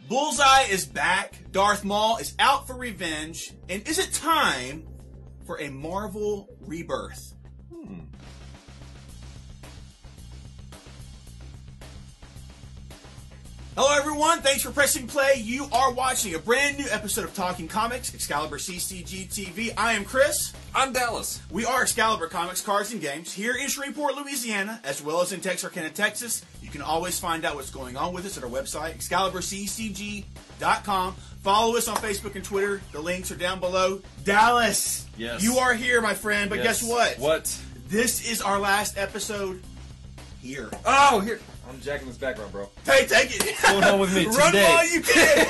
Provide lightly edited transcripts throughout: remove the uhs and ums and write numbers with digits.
Bullseye is back. Darth Maul is out for revenge. And is it time for a Marvel Rebirth? Hello everyone, thanks for pressing play. You are watching a brand new episode of Talking Comics, ExcaliburCCGTV. I am Chris. I'm Dallas. We are Excalibur Comics, Cards, and Games here in Shreveport, Louisiana, as well as in Texarkana, Texas. You can always find out what's going on with us at our website, ExcaliburCCG.com. Follow us on Facebook and Twitter. The links are down below. Dallas, yes, you are here, my friend, but guess what? What? This is our last episode here. Oh, here. I'm jacking this background, bro. Hey, take it. What's going on with me Run today? while you can.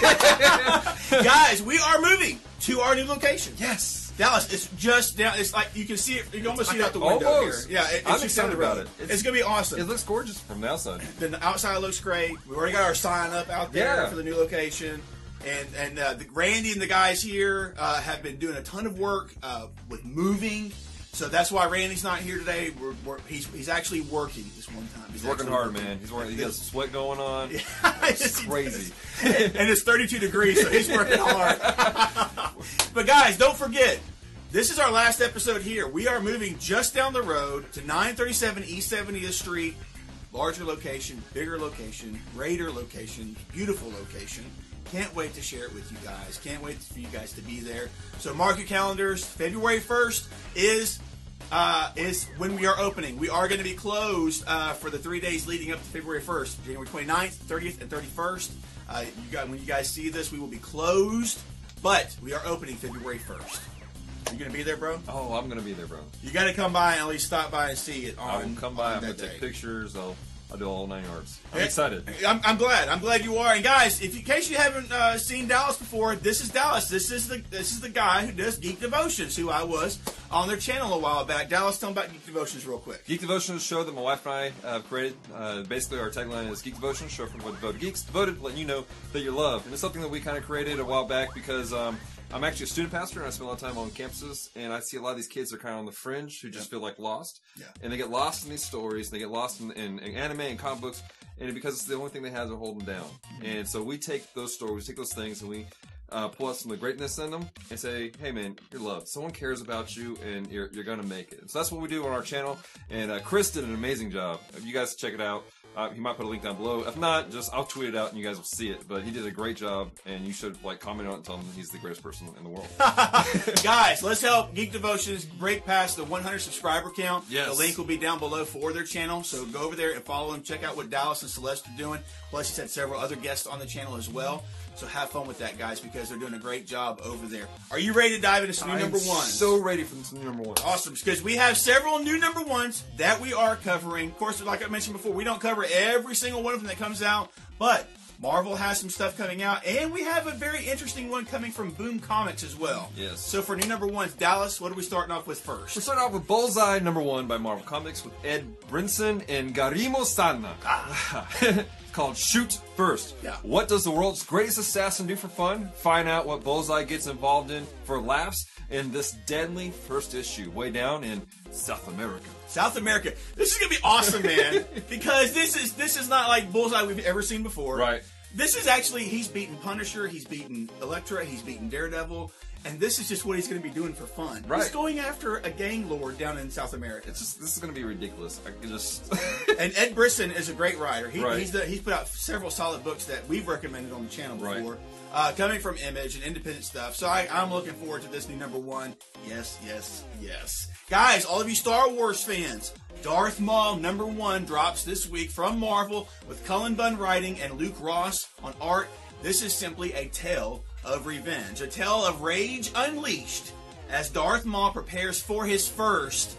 Guys, we are moving to our new location. Yes. Dallas, it's just down. It's like you can see it. You can almost see it out the window Almost. here. Yeah, it's I'm just excited down the road. about it. It's going to be awesome. It looks gorgeous from the outside. The outside looks great. We already got our sign up out there Yeah. for the new location. And Randy and the guys here have been doing a ton of work with moving. So that's why Randy's not here today. He's actually working this one time. He's working hard, man. He's working. He got some sweat going on. Yeah. It's crazy. And it's 32 degrees, so he's working hard. But guys, don't forget, this is our last episode here. We are moving just down the road to 937 East 70th Street. Larger location, bigger location, greater location, beautiful location. Can't wait to share it with you guys. Can't wait for you guys to be there. So mark your calendars. February 1st is when we are opening. We are going to be closed for the 3 days leading up to February 1st. January 29th, 30th, and 31st. When you guys see this, we will be closed. But we are opening February 1st. You going to be there, bro? Oh, I'm going to be there, bro. You got to come by and at least stop by and see it. I will come by. I'm going to take pictures. I'll do all 9 yards. I'm excited. I'm glad. I'm glad you are. And guys, in case you haven't seen Dallas before, this is Dallas. This is the guy who does Geek Devotions, who I was on their channel a while back. Dallas, tell them about Geek Devotions real quick. Geek Devotions is a show that my wife and I have created. Basically, our tagline is Geek Devotions, show from devoted geeks, devoted, letting you know that you're loved. And it's something that we kind of created a while back because I'm actually a student pastor, and I spend a lot of time on campuses, and I see a lot of these kids that are kind of on the fringe who just feel like lost. Yeah. And they get lost in these stories, they get lost in anime and comic books, and because it's the only thing they have to hold them down. And so we take those stories, we take those things, and we pull out some of the greatness in them and say, hey man, you're loved. Someone cares about you, and you're going to make it. And so that's what we do on our channel, and Chris did an amazing job. If you guys check it out, he might put a link down below. If not, just I'll tweet it out and you guys will see it. But he did a great job, and you should comment on it and tell him he's the greatest person in the world. Guys, let's help Geek Devotions break past the 100 subscriber count. Yes. The link will be down below for their channel, so go over there and follow them. Check out what Dallas and Celeste are doing. Plus, he's had several other guests on the channel as well. So have fun with that, guys, because they're doing a great job over there. Are you ready to dive into some new number ones? So ready for some new number ones. Awesome, because we have several new number ones that we are covering. Of course, like I mentioned before, we don't cover every single one of them that comes out, but Marvel has some stuff coming out, and we have a very interesting one coming from Boom Comics as well. Yes. So for new number ones, Dallas, what are we starting off with first? We're starting off with Bullseye number 1 by Marvel Comics with Ed Brinson and Garimo Sana. Called Shoot First. Yeah. What does the world's greatest assassin do for fun? Find out what Bullseye gets involved in for laughs in this deadly first issue way down in South America. South America. This is gonna be awesome, man, because this is not like Bullseye we've ever seen before. Right. This is actually, he's beaten Punisher, he's beaten Elektra, he's beaten Daredevil, and this is just what he's going to be doing for fun. Right. He's going after a gang lord down in South America. This is going to be ridiculous. I can just. And Ed Brisson is a great writer. Right. He's put out several solid books that we've recommended on the channel before, coming from Image and independent stuff. So I'm looking forward to this new number 1. Yes, yes, yes. Guys, all of you Star Wars fans, Darth Maul number 1 drops this week from Marvel with Cullen Bunn writing and Luke Ross on art. This is simply a tale of revenge, a tale of rage unleashed as Darth Maul prepares for his first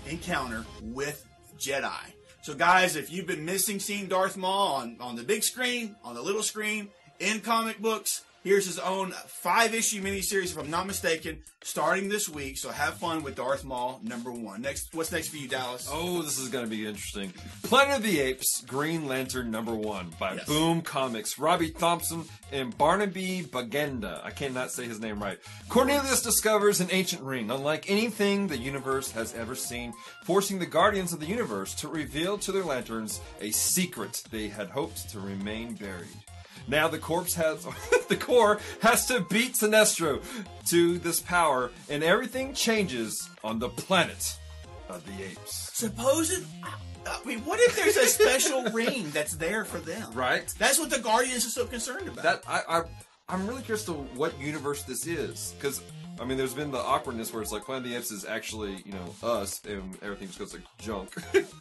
encounter with Jedi. So guys, if you've been missing seeing Darth Maul on the big screen, on the little screen, in comic books, here's his own 5-issue miniseries, if I'm not mistaken, starting this week. So have fun with Darth Maul number 1. What's next for you, Dallas? Oh, this is going to be interesting. Planet of the Apes, Green Lantern number 1 by Boom Comics. Robbie Thompson and Barnaby Bagenda. I cannot say his name right. Cornelius discovers an ancient ring, unlike anything the universe has ever seen, forcing the Guardians of the Universe to reveal to their lanterns a secret they had hoped to remain buried. Now the Corps has to beat Sinestro to this power, and everything changes on the planet of the Apes. I mean, what if there's a special ring that's there for them? Right. That's what the Guardians are so concerned about. I'm really curious to what universe this is, because I mean, there's been the awkwardness where it's like Planet of the Apes is actually, you know, us, and everything just goes like junk.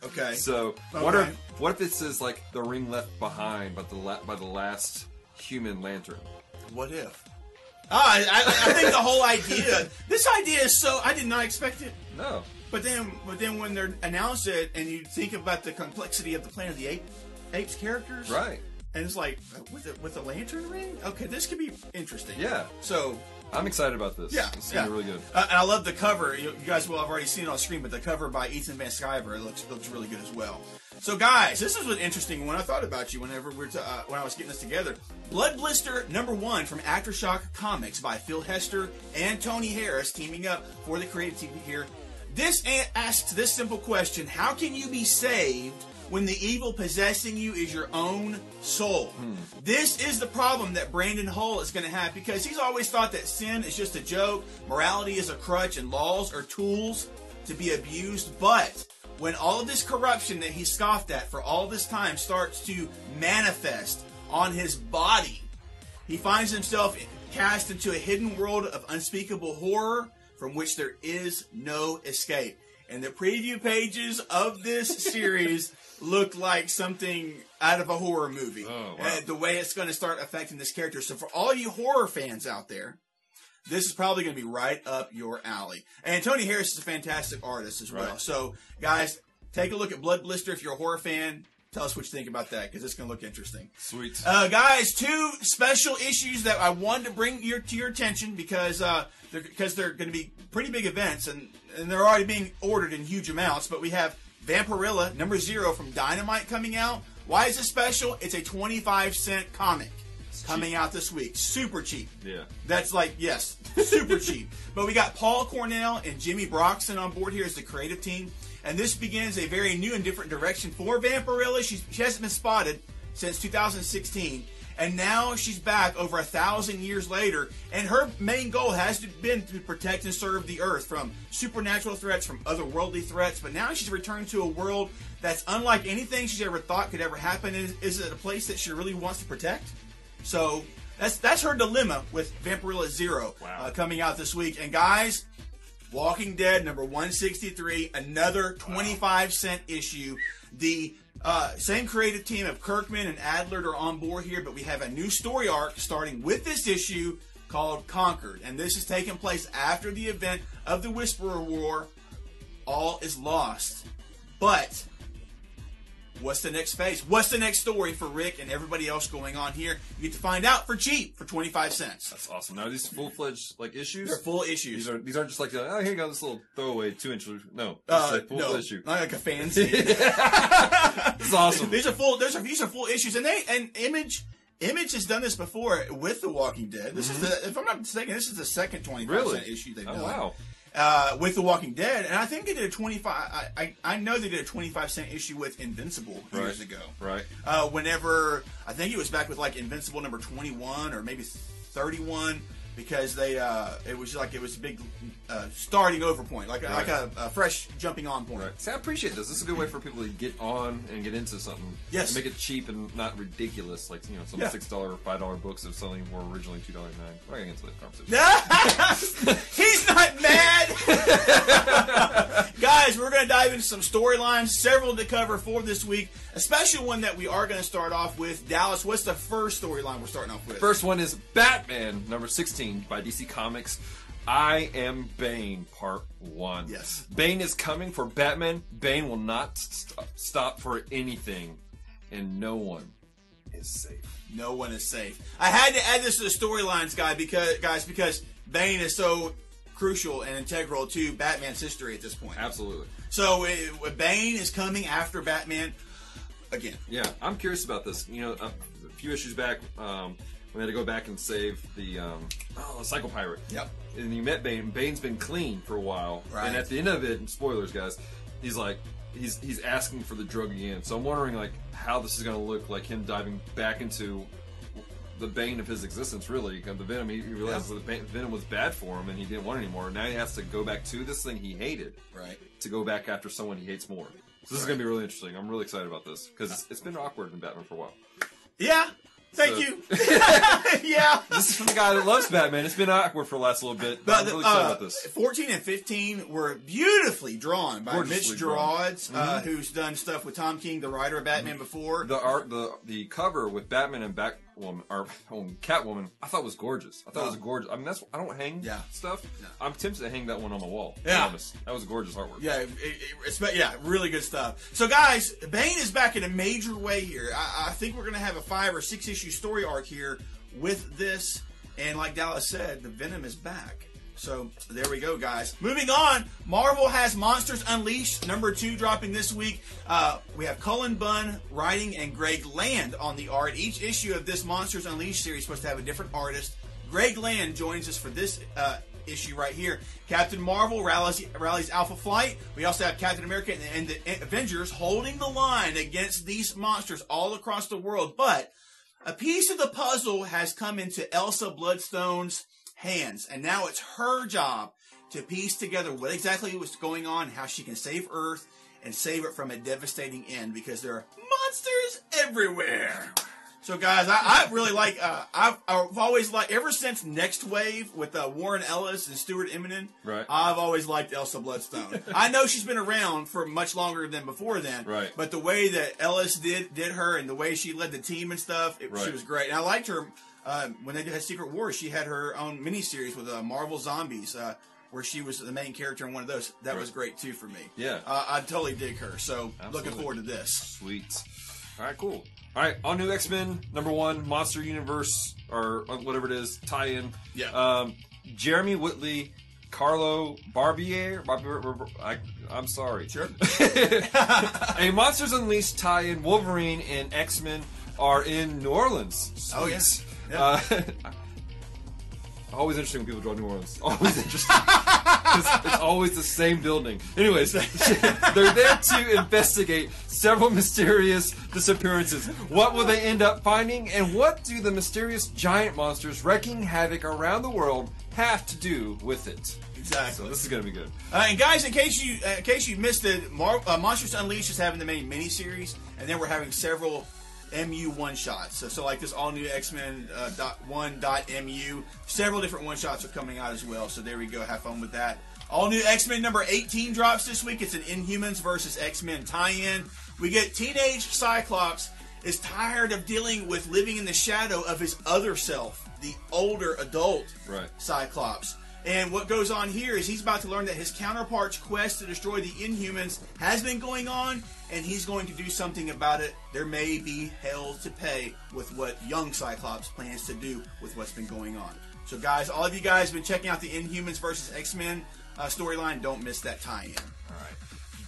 Okay. So what if this is like the ring left behind by the last human lantern? What if? I think the whole idea. This idea is so. I did not expect it. No. But then when they announce it, and you think about the complexity of the Planet of the Apes characters, right? And it's like with a lantern ring. Okay, this could be interesting. Yeah. So I'm excited about this. Yeah, It's gonna be really good. And I love the cover. You guys will have already seen it on screen, but the cover by Ethan Van Sciver, it looks really good as well. So, guys, this is what's interesting when I thought about you whenever when I was getting this together. Blood Blister #1 from Aftershock Comics by Phil Hester and Tony Harris teaming up for the creative team here. This asks this simple question: how can you be saved when the evil possessing you is your own soul? This is the problem that Brandon Hull is going to have, because he's always thought that sin is just a joke, morality is a crutch, and laws are tools to be abused. But when all of this corruption that he scoffed at for all this time starts to manifest on his body, he finds himself cast into a hidden world of unspeakable horror from which there is no escape. And the preview pages of this series look like something out of a horror movie. Oh, wow. The way it's going to start affecting this character. So for all you horror fans out there, this is probably going to be right up your alley. And Tony Harris is a fantastic artist as well. Right. So, guys, take a look at Blood Blister if you're a horror fan. Tell us what you think about that, because it's going to look interesting. Sweet. Guys, 2 special issues that I wanted to bring to your attention because they're going to be pretty big events, and they're already being ordered in huge amounts. But we have Vampirella #0 from Dynamite coming out. Why is it special? It's a 25-cent comic coming out this week. Super cheap. Yeah. That's like, yes, super cheap. But we got Paul Cornell and Jimmy Broxton on board here as the creative team. And this begins a very new and different direction for Vampirella. She hasn't been spotted since 2016. And now she's back over 1,000 years later. And her main goal has been to protect and serve the Earth from supernatural threats, from otherworldly threats. But now she's returned to a world that's unlike anything she's ever thought could ever happen. Is it a place that she really wants to protect? So that's her dilemma with Vampirella 0 coming out this week. And guys, Walking Dead #163, another 25-cent issue. The same creative team of Kirkman and Adler are on board here, but we have a new story arc starting with this issue called Conquered. And this is taking place after the event of the Whisperer War. All is lost. But what's the next phase? What's the next story for Rick and everybody else going on here? You get to find out for cheap, for 25 cents. That's awesome. Now, are these full-fledged like issues? They're full issues. These aren't just like, oh, here you go, this little throwaway 2-inch. No, it's like full issue. Not like a fanzine. This is awesome. These are full issues, and Image has done this before with The Walking Dead. This is if I'm not mistaken, this is the second 25% issue they've done. Wow. With The Walking Dead, and I think they did a 25. I know they did a 25-cent issue with Invincible years ago. Right. Whenever I think it was back with like Invincible #21 or maybe 31, because it was a big starting over point, like a fresh jumping on point. Right. See, I appreciate this. This is a good way for people to get on and get into something. Yes. And make it cheap and not ridiculous, like some $6 or $5 books of something were originally $2.99. We're not going to get into that conversation. He's not mad. Guys, we're going to dive into some storylines, several to cover for this week. A special one that we are going to start off with. Dallas, what's the first storyline we're starting off with? First one is Batman #16 by DC Comics. I Am Bane, Part 1. Yes. Bane is coming for Batman. Bane will not stop for anything, and no one is safe. No one is safe. I had to add this to the storylines, because Bane is so crucial and integral to Batman's history at this point. Absolutely. So Bane is coming after Batman again. Yeah, I'm curious about this. You know, a few issues back, we had to go back and save the Psycho Pirate. Yep. And you met Bane. Bane's been clean for a while. Right. And at the end of it, and spoilers, guys, he's like, he's asking for the drug again. So I'm wondering, like, how this is going to look, like him diving back into the bane of his existence, really. The Venom, he realized that the Venom was bad for him and he didn't want it anymore. Now he has to go back to this thing he hated to go back after someone he hates more. So this is going to be really interesting. I'm really excited about this because it's been awkward in Batman for a while. Yeah. Thank you. Yeah. This is from the guy that loves Batman. It's been awkward for the last little bit. But I'm really excited about this. 14 and 15 were beautifully drawn by Mitch Gerads, who's done stuff with Tom King, the writer of Batman, before. The cover with Batman and Batwoman, or Catwoman, I thought was gorgeous. I thought it was gorgeous. I mean, I don't hang stuff. No. I'm tempted to hang that one on the wall. Yeah. That was gorgeous artwork. Yeah, really good stuff. So, guys, Bane is back in a major way here. I think we're going to have a 5 or 6 issue story arc here with this. And like Dallas said, the Venom is back. So, there we go, guys. Moving on, Marvel has Monsters Unleashed, #2, dropping this week. We have Cullen Bunn writing and Greg Land on the art. Each issue of this Monsters Unleashed series is supposed to have a different artist. Greg Land joins us for this issue right here. Captain Marvel rallies Alpha Flight. We also have Captain America and the Avengers holding the line against these monsters all across the world. But a piece of the puzzle has come into Elsa Bloodstone's hands, and now it's her job to piece together what exactly was going on and how she can save Earth and save it from a devastating end, because there are monsters everywhere. So, guys, I really like, I've always liked, ever since Next Wave with Warren Ellis and Stuart Eminem, I've always liked Elsa Bloodstone. I know she's been around for much longer than before then, but the way that Ellis did her and the way she led the team and stuff, she was great. And I liked her when they did Secret Wars. She had her own miniseries with Marvel Zombies, where she was the main character in one of those. That was great, too, for me. Yeah. I totally dig her, so looking forward to this. Sweet. All right, cool. All right, all new X-Men, #1, Monster Universe, or whatever it is, tie-in. Yeah. Jeremy Whitley, Carlo Barbier. I'm sorry. Sure. A Monsters Unleashed tie-in. Wolverine and X-Men are in New Orleans. Sweet. Oh, yes. Yeah. Always interesting when people draw New Orleans. Always interesting. It's always the same building. Anyways, they're there to investigate several mysterious disappearances. What will they end up finding? And what do the mysterious giant monsters wreaking havoc around the world have to do with it? Exactly. So this is going to be good. And guys, in case you missed it, Monsters Unleashed is having the main miniseries, and then we're having several MU one-shots. So like this all-new X-Men .1.MU. Several different one-shots are coming out as well. So there we go. Have fun with that. All-new X-Men #18 drops this week. It's an Inhumans versus X-Men tie-in. We get teenage Cyclops is tired of dealing with living in the shadow of his other self, the older adult Cyclops. And what goes on here is he's about to learn that his counterpart's quest to destroy the Inhumans has been going on, and he's going to do something about it. There may be hell to pay with what young Cyclops plans to do with what's been going on. So, guys, all of you guys have been checking out the Inhumans versus X-Men storyline. Don't miss that tie-in. All right.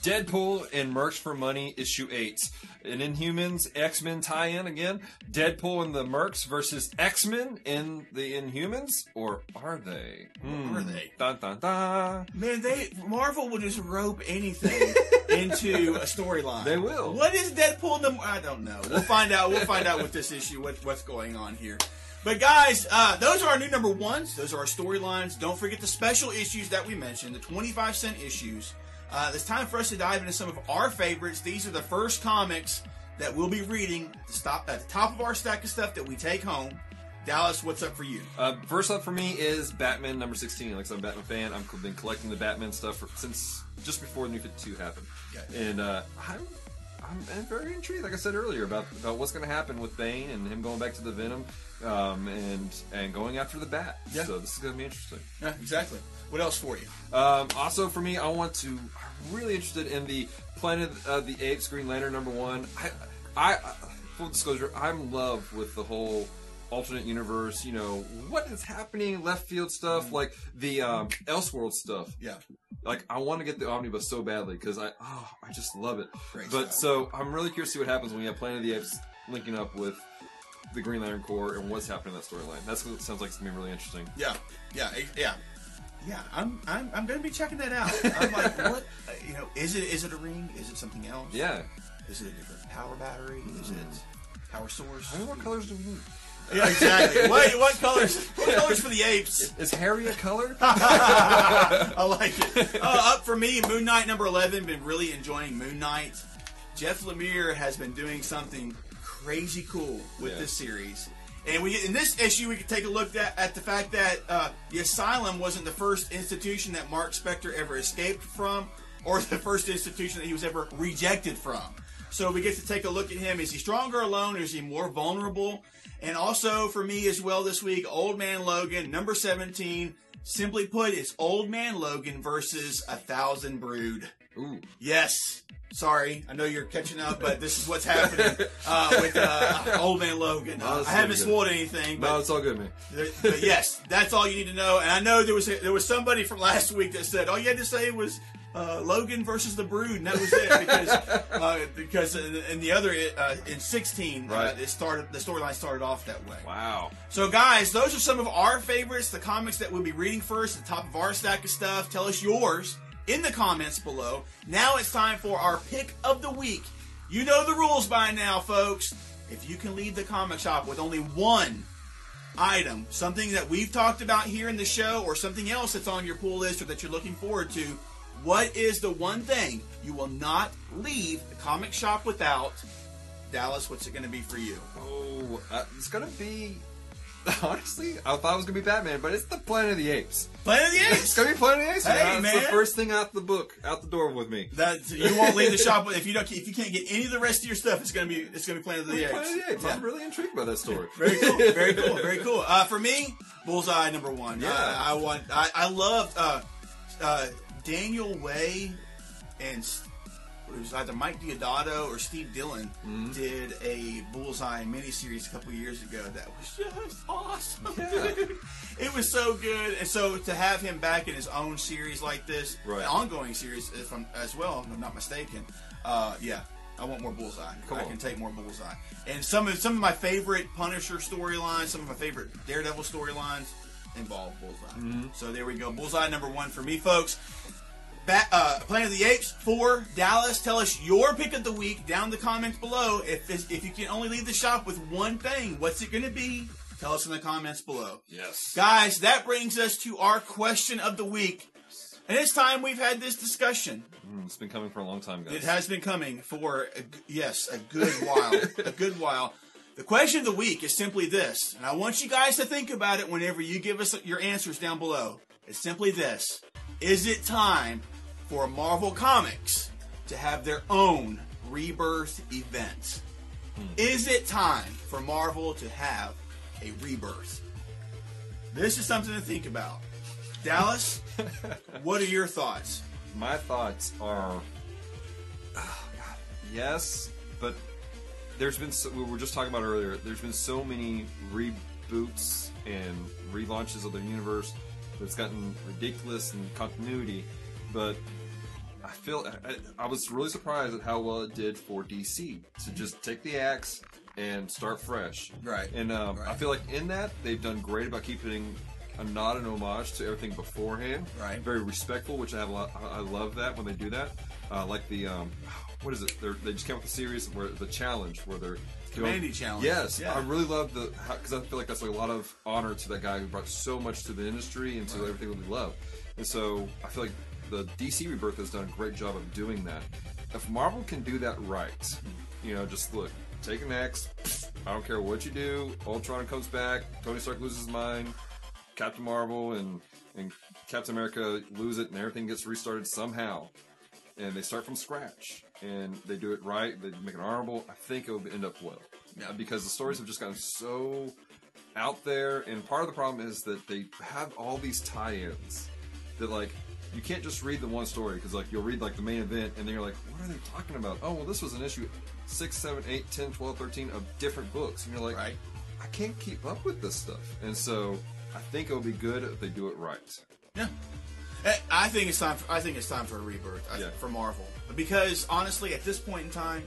Deadpool and Mercs for Money, issue 8. An Inhumans X-Men tie-in again. Deadpool and the Mercs versus X-Men in the Inhumans, or are they? Are they? Dun dun dun. Man, Marvel will just rope anything into a storyline. They will. What is Deadpool and the? I don't know. We'll find out. We'll find out with this issue what's going on here. But guys, those are our new #1s. Those are our storylines. Don't forget the special issues that we mentioned, the 25-cent issues. It's time for us to dive into some of our favorites. These are the first comics that we'll be reading at the top of our stack of stuff that we take home. Dallas, what's up for you? First up for me is Batman #16. Like I'm a Batman fan. I've been collecting the Batman stuff since just before the New 52 happened. Okay. And I'm very intrigued, like I said earlier, about what's going to happen with Bane and him going back to the Venom and going after the Bat. Yeah. So this is going to be interesting. Yeah, exactly. What else for you? Also for me, I'm really interested in the Planet of the Apes Green Lantern #1. I full disclosure, I'm in love with the whole alternate universe, what is happening, left field stuff, like the Elseworld stuff. Yeah. Like, I want to get the omnibus so badly because I just love it. Great but stuff. So I'm really curious to see what happens when you have Planet of the Apes linking up with the Green Lantern Corps and what's happening in that storyline. That's what it sounds like it's gonna be really interesting. Yeah. I'm gonna be checking that out. I'm like, what? Is it a ring? Is it something else? Yeah. Is it a different power battery? Is it power source? How many more colors do we need? Yeah, exactly. What colors? What colors for the apes? Is Harry a color? I like it. Up for me, Moon Knight number 11. Been really enjoying Moon Knight. Jeff Lemire has been doing something crazy cool with this series. And in this issue, we can take a look at the fact that the Asylum wasn't the first institution that Mark Spector ever escaped from, or the first institution that he was ever rejected from. So we get to take a look at him. Is he stronger alone, or is he more vulnerable? And also, for me as well this week, Old Man Logan, number 17. Simply put, it's Old Man Logan versus 1,000 Brood. Ooh. Yes. Sorry, I know you're catching up, but this is what's happening with Old Man Logan. No, I haven't spoiled anything. But, no, it's all good, man. But yes, that's all you need to know. And I know there was somebody from last week that said all you had to say was Logan versus the Brood, and that was it because in the other in 16 right. the storyline started off that way. Wow. So guys, those are some of our favorites, the comics that we'll be reading first, the top of our stack of stuff. Tell us yours in the comments below. Now it's time for our pick of the week. You know the rules by now, folks. If you can leave the comic shop with only one item, something that we've talked about here in the show, or something else that's on your pull list or that you're looking forward to, what is the one thing you will not leave the comic shop without? Dallas, what's it going to be for you? Oh, it's going to be... Honestly, I thought it was going to be Batman, but it's the Planet of the Apes. Planet of the Apes? It's going to be Planet of the Apes. Hey, man. It's the first thing out the door with me. You won't leave the shop if you can't get any of the rest of your stuff. It's going to be Planet of the Apes. Planet of the Apes. Yeah. I'm really intrigued by that story. Very cool. Very cool. Very cool. For me, Bullseye number 1. Yeah. I loved Daniel Way and it was either Mike Deodato or Steve Dillon did a Bullseye miniseries a couple years ago that was just awesome, dude. It was so good. And so to have him back in his own series like this, an ongoing series as well, if I'm not mistaken, I want more Bullseye. I can take more Bullseye. And some of my favorite Punisher storylines, some of my favorite Daredevil storylines involve Bullseye. So there we go. Bullseye number 1 for me, folks. Planet of the Apes 4. Dallas, tell us your pick of the week down in the comments below. If you can only leave the shop with one thing, what's it going to be? Tell us in the comments below. Yes. Guys, that brings us to our question of the week. And it's time we've had this discussion. It's been coming for a long time, guys. It has been coming for, a good while. A good while. The question of the week is simply this, and I want you guys to think about it whenever you give us your answers down below. It's simply this. Is it time for Marvel Comics to have their own Rebirth event? Is it time for Marvel to have a Rebirth? This is something to think about. Dallas, what are your thoughts? My thoughts are, yes, but there's been, we were just talking about earlier, there's been so many reboots and relaunches of the universe that's gotten ridiculous in continuity, but I was really surprised at how well it did for DC to just take the axe and start fresh. Right. And I feel like in that, they've done great about keeping a nod and homage to everything beforehand. Right. Very respectful, which I love that when they do that. Like the, what is it? They just came up with a series where the challenge, where they're Community Challenge. Yes, yeah. I really love because I feel like that's like a lot of honor to that guy who brought so much to the industry and to everything that we love. And so I feel like the DC Rebirth has done a great job of doing that. If Marvel can do that right, just look, take an axe, I don't care what you do, Ultron comes back, Tony Stark loses his mind, Captain Marvel and Captain America lose it, and everything gets restarted somehow. And they start from scratch, and they do it right, they make it honorable, I think it would end up well. Yeah. Because the stories have just gotten so out there, and part of the problem is that they have all these tie-ins that, like, you can't just read the one story, because, like, you'll read, like, the main event, and then you're like, what are they talking about? Oh, well, this was an issue 6, 7, 8, 10, 12, 13 of different books, and you're like, I can't keep up with this stuff. And so I think it would be good if they do it right. Yeah. I think it's time for a rebirth for Marvel, because honestly, at this point in time,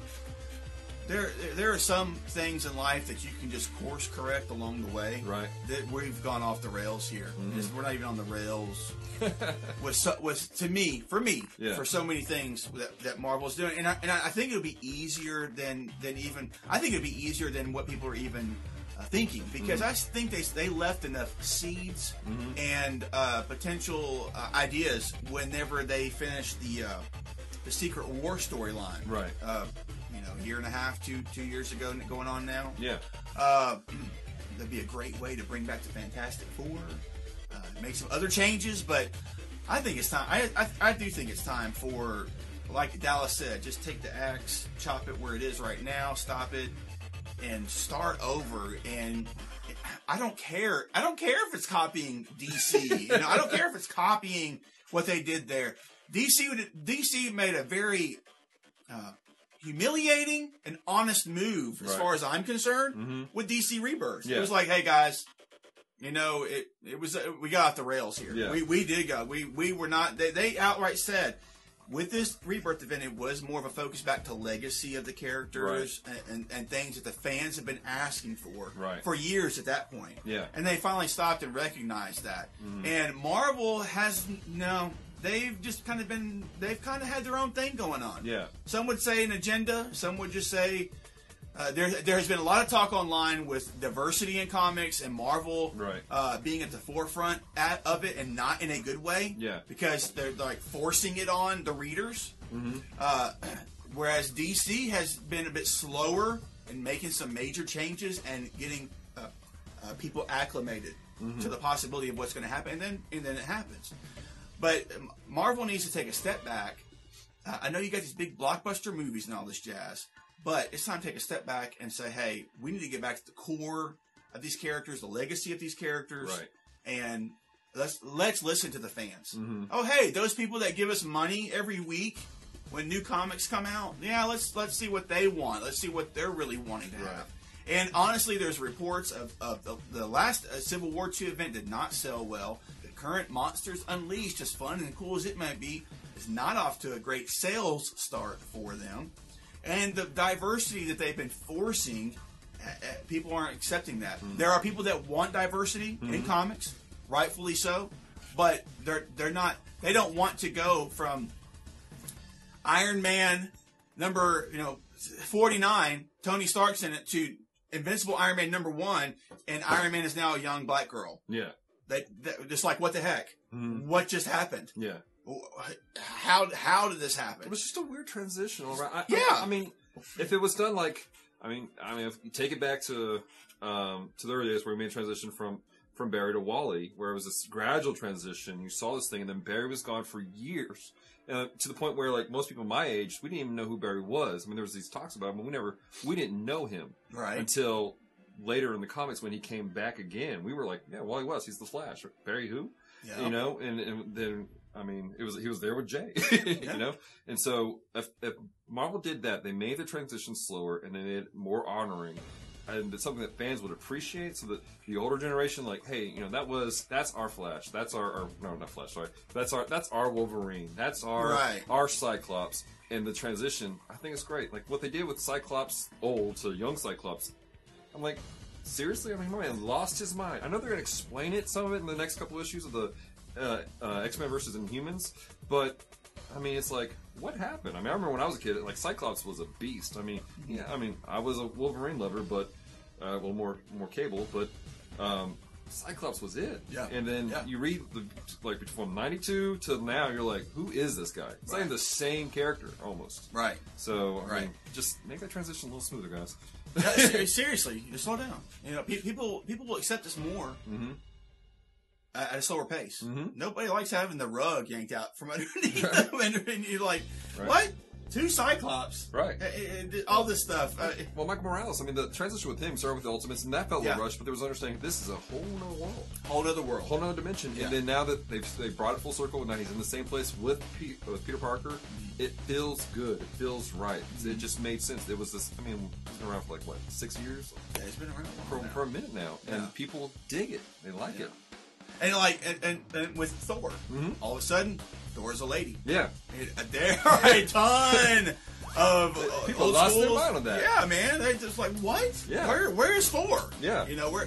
there are some things in life that you can just course correct along the way. Right. That we've gone off the rails here. We're not even on the rails. For so many things that Marvel's doing, and I think it would be easier than what people are even thinking, because I think they left enough seeds and potential ideas whenever they finished the Secret War storyline. Right. You know, a year and a half, 2 years ago, going on now. Yeah. That'd be a great way to bring back the Fantastic Four, make some other changes, but I think it's time. I do think it's time for, like Dallas said, just take the axe, chop it where it is right now, stop it, and start over. And I don't care. I don't care if it's copying DC. You know, I don't care if it's copying what they did there. DC made a very humiliating and honest move, as far as I'm concerned, with DC Rebirth. Yeah. It was like, hey guys, you know, it was we got off the rails here. Yeah. We did go. We were not. They outright said, with this Rebirth event, it was more of a focus back to legacy of the characters and things that the fans have been asking for years at that point. Yeah. And they finally stopped and recognized that. And Marvel has they've just kind of had their own thing going on. Yeah. Some would say an agenda. Some would just say there has been a lot of talk online with diversity in comics and Marvel being at the forefront of it, and not in a good way. Yeah. Because they're like forcing it on the readers. Whereas DC has been a bit slower in making some major changes and getting people acclimated to the possibility of what's going to happen, and then it happens. But Marvel needs to take a step back. I know you got these big blockbuster movies and all this jazz, but it's time to take a step back and say, hey, we need to get back to the core of these characters, the legacy of these characters, and let's listen to the fans. Oh, hey, those people that give us money every week when new comics come out, yeah, let's see what they want. Let's see what they're really wanting to have. And honestly, there's reports of the last Civil War II event did not sell well. Current Monsters Unleashed, as fun and cool as it might be, is not off to a great sales start for them. And the diversity that they've been forcing, people aren't accepting that. There are people that want diversity in comics, rightfully so, but they're not. They don't want to go from Iron Man number 49, Tony Stark's in it, to Invincible Iron Man number 1, and Iron Man is now a young black girl. Yeah. They just like, what the heck? What just happened? Yeah. How did this happen? It was just a weird transition. I mean, if it was done like, if you take it back to the early days where we made a transition from Barry to Wally, where it was this gradual transition. You saw this thing, and then Barry was gone for years, to the point where, like, most people my age, we didn't even know who Barry was. I mean, there was these talks about him, but we didn't know him until later in the comics when he came back again. We were like, yeah, Wally West, he's the Flash. Barry who? Yeah. You know, and then he was there with Jay. You know, and so if Marvel did that, they made the transition slower and they made it more honoring. And it's something that fans would appreciate, so that the older generation, like, hey, that's our Flash, that's our no, not Flash, sorry, that's our Wolverine, that's our Cyclops. And the transition, I think it's great. Like what they did with Cyclops old to young Cyclops, I'm like, seriously? I mean, my man lost his mind. I know they're gonna explain some of it in the next couple issues of the X-Men versus Inhumans, but I mean, it's like, what happened? I mean, I remember when I was a kid, like, Cyclops was a beast. I mean, I was a Wolverine lover, but, more Cable, but, Cyclops was it. Yeah. And then you read, from 92 to now, you're like, who is this guy? It's like the same character, almost. Right. So, I mean, just make that transition a little smoother, guys. Yeah, seriously, just slow down. You know, people will accept this more. At a slower pace. Nobody likes having the rug yanked out from underneath them, and you're like, what? 2 Cyclops? Right. All this stuff. Well, Michael Morales, I mean, the transition with him started with the Ultimates, and that felt a little rushed, but there was understanding this is a whole nother world. Whole nother dimension. Yeah. And then now that they've brought it full circle, and now he's in the same place with Peter Parker, it feels good. It feels right. It just made sense. It was this, I mean, it's been around for 6 years? Yeah, it's been around for a minute now. And people dig it. They like it. And and with Thor, all of a sudden, Thor's a lady. Yeah. There are a ton of people lost their mind on that. Yeah, man. They just like, what? Yeah. Where is Thor? Yeah. You know,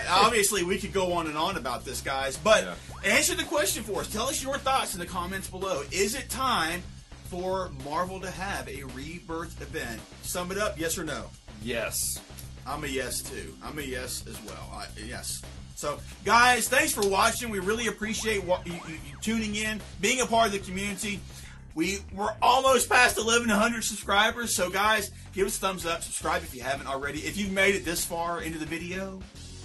obviously, we could go on and on about this, guys, but answer the question for us. Tell us your thoughts in the comments below. Is it time for Marvel to have a Rebirth event? Sum it up, yes or no? Yes. I'm a yes, too. I'm a yes as well. Yes. So, guys, thanks for watching. We really appreciate you tuning in, being a part of the community. We're almost past 1,100 subscribers. So, guys, give us a thumbs up. Subscribe if you haven't already. If you've made it this far into the video,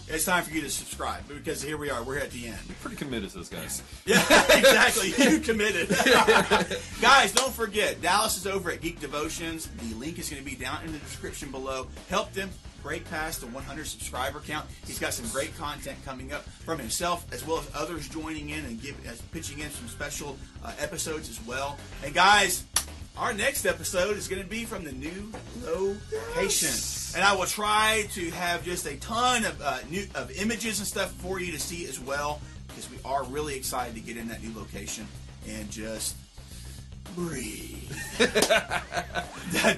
it's time for you to subscribe, because here we are. We're at the end. You're pretty committed to this, guys. Yeah, exactly. You committed. Guys, don't forget, Dallas is over at Geek Devotions. The link is going to be down in the description below. Help them break past the 100 subscriber count. He's got some great content coming up from himself, as well as others joining in and pitching in some special episodes as well. And guys, our next episode is going to be from the new location. And I will try to have just a ton of images and stuff for you to see as well, because we are really excited to get in that new location and just breathe.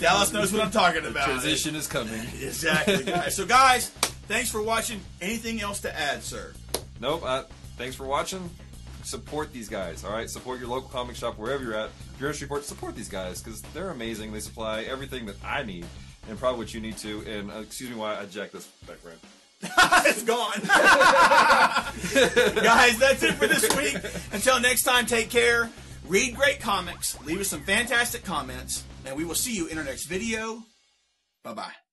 Dallas knows what I'm talking about. The transition is coming. Exactly, guys. So, guys, thanks for watching. Anything else to add, sir? Nope. Thanks for watching. Support these guys, all right? Support your local comic shop wherever you're at. If you're in Shreveport, support these guys, because they're amazing. They supply everything that I need, and probably what you need to. And excuse me while I jack this background. It's gone. Guys, that's it for this week. Until next time, take care. Read great comics. Leave us some fantastic comments. And we will see you in our next video. Bye-bye.